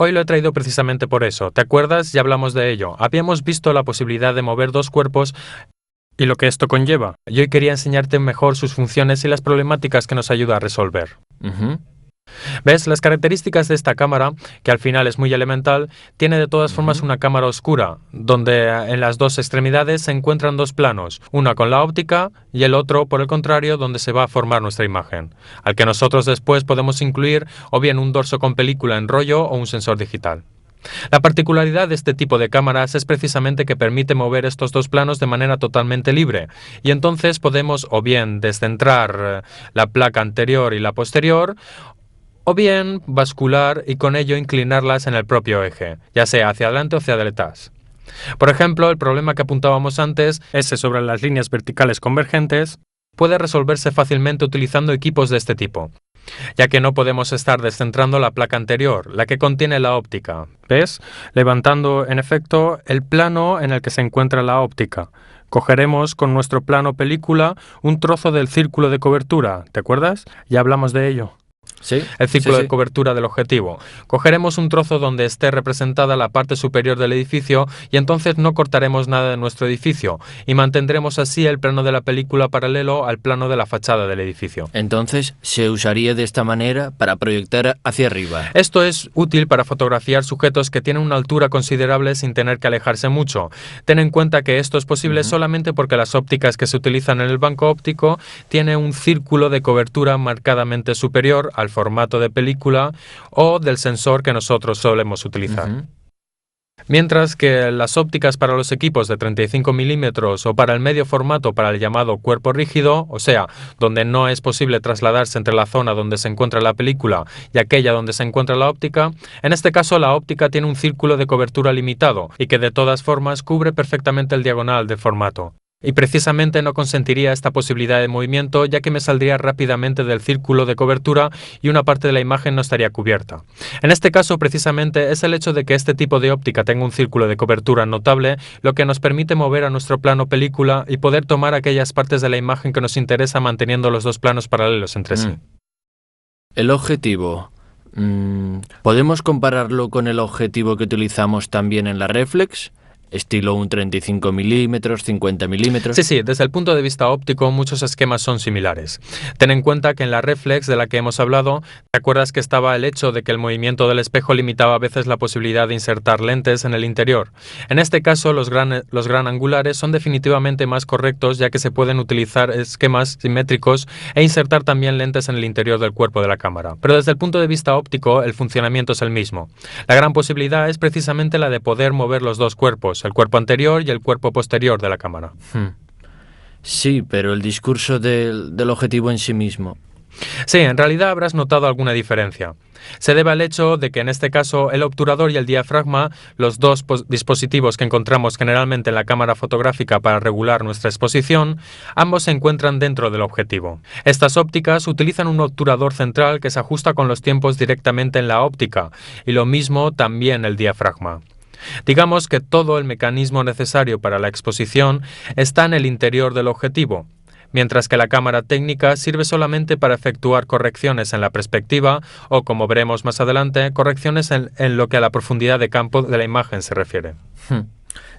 Hoy lo he traído precisamente por eso. ¿Te acuerdas? Ya hablamos de ello. Habíamos visto la posibilidad de mover dos cuerpos y lo que esto conlleva. Y hoy quería enseñarte mejor sus funciones y las problemáticas que nos ayuda a resolver. ¿Ves? Las características de esta cámara, que al final es muy elemental, tiene de todas formas una cámara oscura, donde en las dos extremidades se encuentran dos planos, una con la óptica y el otro, por el contrario, donde se va a formar nuestra imagen, al que nosotros después podemos incluir o bien un dorso con película en rollo o un sensor digital. La particularidad de este tipo de cámaras es precisamente que permite mover estos dos planos de manera totalmente libre, y entonces podemos o bien descentrar la placa anterior y la posterior, o bien bascular y con ello inclinarlas en el propio eje, ya sea hacia adelante o hacia detrás. Por ejemplo, el problema que apuntábamos antes, ese sobre las líneas verticales convergentes, puede resolverse fácilmente utilizando equipos de este tipo, ya que no podemos estar descentrando la placa anterior, la que contiene la óptica, ¿ves? Levantando, en efecto, el plano en el que se encuentra la óptica. Cogeremos con nuestro plano película un trozo del círculo de cobertura, ¿te acuerdas? Ya hablamos de ello. Sí, el círculo de cobertura del objetivo. Cogeremos un trozo donde esté representada la parte superior del edificio y entonces no cortaremos nada de nuestro edificio y mantendremos así el plano de la película paralelo al plano de la fachada del edificio. Entonces se usaría de esta manera para proyectar hacia arriba. Esto es útil para fotografiar sujetos que tienen una altura considerable sin tener que alejarse mucho. Ten en cuenta que esto es posible solamente porque las ópticas que se utilizan en el banco óptico tienen un círculo de cobertura marcadamente superior al formato de película o del sensor que nosotros solemos utilizar. Mientras que las ópticas para los equipos de 35 milímetros o para el medio formato para el llamado cuerpo rígido, o sea, donde no es posible trasladarse entre la zona donde se encuentra la película y aquella donde se encuentra la óptica, en este caso la óptica tiene un círculo de cobertura limitado y que de todas formas cubre perfectamente el diagonal del formato. Y precisamente no consentiría esta posibilidad de movimiento, ya que me saldría rápidamente del círculo de cobertura y una parte de la imagen no estaría cubierta. En este caso, precisamente, es el hecho de que este tipo de óptica tenga un círculo de cobertura notable lo que nos permite mover a nuestro plano película y poder tomar aquellas partes de la imagen que nos interesa manteniendo los dos planos paralelos entre sí. El objetivo. ¿Podemos compararlo con el objetivo que utilizamos también en la reflex? Estilo un 35 milímetros, 50 milímetros. Sí, desde el punto de vista óptico muchos esquemas son similares. Ten en cuenta que en la reflex de la que hemos hablado, ¿te acuerdas que estaba el hecho de que el movimiento del espejo limitaba a veces la posibilidad de insertar lentes en el interior? En este caso, los gran angulares son definitivamente más correctos, ya que se pueden utilizar esquemas simétricos e insertar también lentes en el interior del cuerpo de la cámara. Pero desde el punto de vista óptico, el funcionamiento es el mismo. La gran posibilidad es precisamente la de poder mover los dos cuerpos, el cuerpo anterior y el cuerpo posterior de la cámara. Sí, pero el discurso del objetivo en sí mismo. Sí, en realidad habrás notado alguna diferencia. Se debe al hecho de que en este caso el obturador y el diafragma, los dos dispositivos que encontramos generalmente en la cámara fotográfica para regular nuestra exposición, ambos se encuentran dentro del objetivo. Estas ópticas utilizan un obturador central que se ajusta con los tiempos directamente en la óptica, y lo mismo también el diafragma. Digamos que todo el mecanismo necesario para la exposición está en el interior del objetivo, mientras que la cámara técnica sirve solamente para efectuar correcciones en la perspectiva o, como veremos más adelante, correcciones en lo que a la profundidad de campo de la imagen se refiere.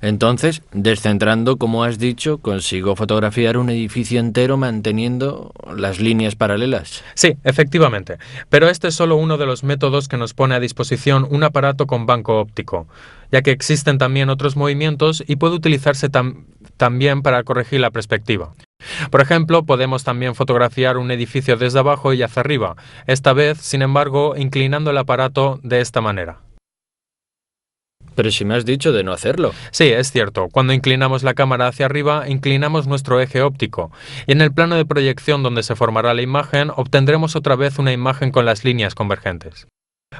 Entonces, descentrando, como has dicho, consigo fotografiar un edificio entero manteniendo las líneas paralelas. Sí, efectivamente, pero este es solo uno de los métodos que nos pone a disposición un aparato con banco óptico, ya que existen también otros movimientos y puede utilizarse también para corregir la perspectiva. Por ejemplo, podemos también fotografiar un edificio desde abajo y hacia arriba, esta vez, sin embargo, inclinando el aparato de esta manera. Pero si me has dicho de no hacerlo. Sí, es cierto. Cuando inclinamos la cámara hacia arriba, inclinamos nuestro eje óptico. Y en el plano de proyección donde se formará la imagen, obtendremos otra vez una imagen con las líneas convergentes.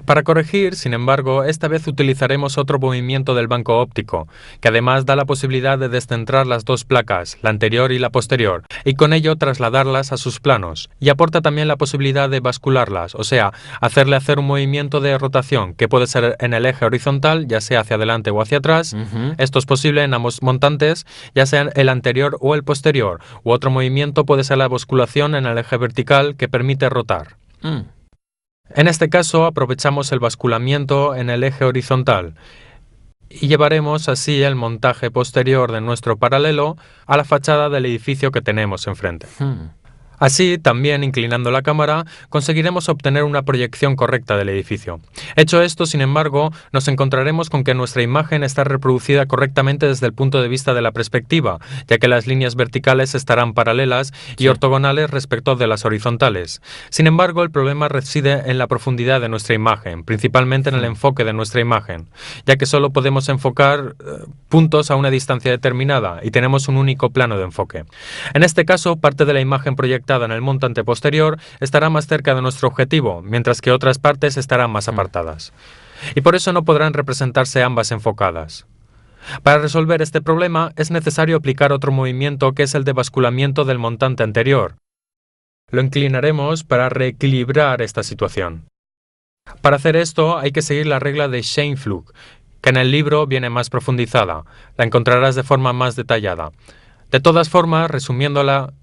Para corregir, sin embargo, esta vez utilizaremos otro movimiento del banco óptico, que además da la posibilidad de descentrar las dos placas, la anterior y la posterior, y con ello trasladarlas a sus planos, y aporta también la posibilidad de bascularlas, o sea, hacerle hacer un movimiento de rotación, que puede ser en el eje horizontal, ya sea hacia adelante o hacia atrás. Esto es posible en ambos montantes, ya sea el anterior o el posterior, u otro movimiento puede ser la basculación en el eje vertical, que permite rotar. En este caso, aprovechamos el basculamiento en el eje horizontal y llevaremos así el montaje posterior de nuestro paralelo a la fachada del edificio que tenemos enfrente. Así, también inclinando la cámara, conseguiremos obtener una proyección correcta del edificio. Hecho esto, sin embargo, nos encontraremos con que nuestra imagen está reproducida correctamente desde el punto de vista de la perspectiva, ya que las líneas verticales estarán paralelas y ortogonales respecto de las horizontales. Sin embargo, el problema reside en la profundidad de nuestra imagen, principalmente en el enfoque de nuestra imagen, ya que solo podemos enfocar puntos a una distancia determinada y tenemos un único plano de enfoque. En este caso, parte de la imagen proyectada en el montante posterior estará más cerca de nuestro objetivo, mientras que otras partes estarán más apartadas. Y por eso no podrán representarse ambas enfocadas. Para resolver este problema es necesario aplicar otro movimiento que es el de basculamiento del montante anterior. Lo inclinaremos para reequilibrar esta situación. Para hacer esto hay que seguir la regla de Scheinpflug, que en el libro viene más profundizada. La encontrarás de forma más detallada. De todas formas, resumiéndola,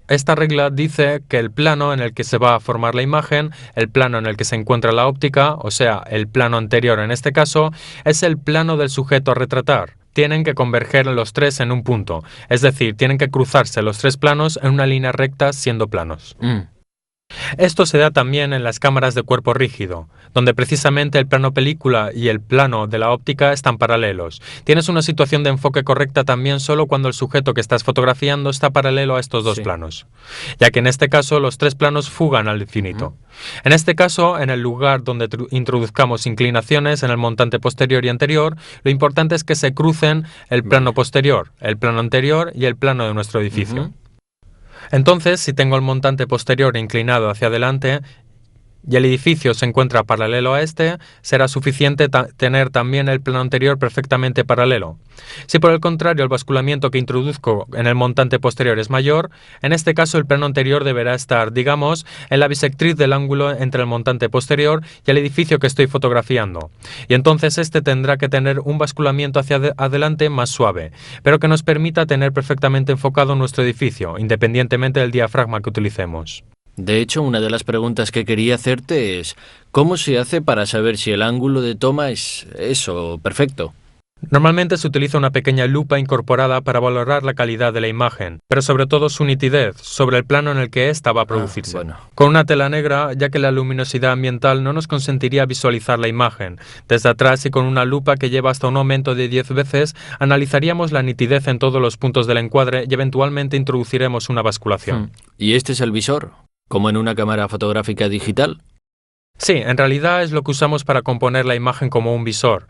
esta regla dice que el plano en el que se va a formar la imagen, el plano en el que se encuentra la óptica, o sea, el plano anterior en este caso, es el plano del sujeto a retratar. Tienen que converger los tres en un punto, es decir, tienen que cruzarse los tres planos en una línea recta siendo planos. Esto se da también en las cámaras de cuerpo rígido, donde precisamente el plano película y el plano de la óptica están paralelos. Tienes una situación de enfoque correcta también solo cuando el sujeto que estás fotografiando está paralelo a estos dos planos, ya que en este caso los tres planos fugan al infinito. En este caso, en el lugar donde introduzcamos inclinaciones en el montante posterior y anterior, lo importante es que se crucen el plano posterior, el plano anterior y el plano de nuestro edificio. Entonces, si tengo el montante posterior inclinado hacia adelante y el edificio se encuentra paralelo a este, será suficiente tener también el plano anterior perfectamente paralelo. Si por el contrario el basculamiento que introduzco en el montante posterior es mayor, en este caso el plano anterior deberá estar, digamos, en la bisectriz del ángulo entre el montante posterior y el edificio que estoy fotografiando. Y entonces este tendrá que tener un basculamiento hacia adelante más suave, pero que nos permita tener perfectamente enfocado nuestro edificio, independientemente del diafragma que utilicemos. De hecho, una de las preguntas que quería hacerte es ¿cómo se hace para saber si el ángulo de toma es eso, perfecto? Normalmente se utiliza una pequeña lupa incorporada para valorar la calidad de la imagen, pero sobre todo su nitidez, sobre el plano en el que ésta va a producirse. Con una tela negra, ya que la luminosidad ambiental no nos consentiría visualizar la imagen. Desde atrás y con una lupa que lleva hasta un aumento de 10 veces, analizaríamos la nitidez en todos los puntos del encuadre y eventualmente introduciremos una basculación. ¿Y este es el visor? ¿Como en una cámara fotográfica digital? Sí, en realidad es lo que usamos para componer la imagen como un visor.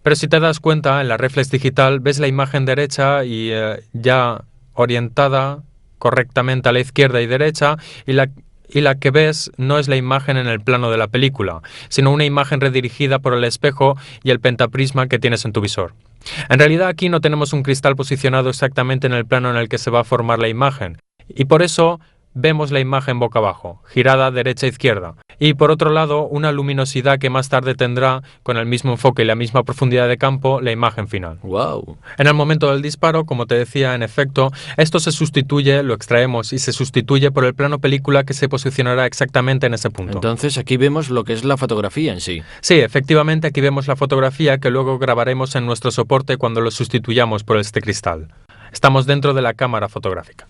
Pero si te das cuenta, en la reflex digital ves la imagen derecha y ya orientada correctamente a la izquierda y derecha, y la que ves no es la imagen en el plano de la película, sino una imagen redirigida por el espejo y el pentaprisma que tienes en tu visor. En realidad aquí no tenemos un cristal posicionado exactamente en el plano en el que se va a formar la imagen, y por eso vemos la imagen boca abajo, girada derecha-izquierda, y por otro lado una luminosidad que más tarde tendrá, con el mismo enfoque y la misma profundidad de campo, la imagen final. ¡Wow! En el momento del disparo, como te decía, en efecto, esto se sustituye, lo extraemos y se sustituye por el plano película que se posicionará exactamente en ese punto. Entonces aquí vemos lo que es la fotografía en sí. Sí, efectivamente aquí vemos la fotografía que luego grabaremos en nuestro soporte cuando lo sustituyamos por este cristal. Estamos dentro de la cámara fotográfica.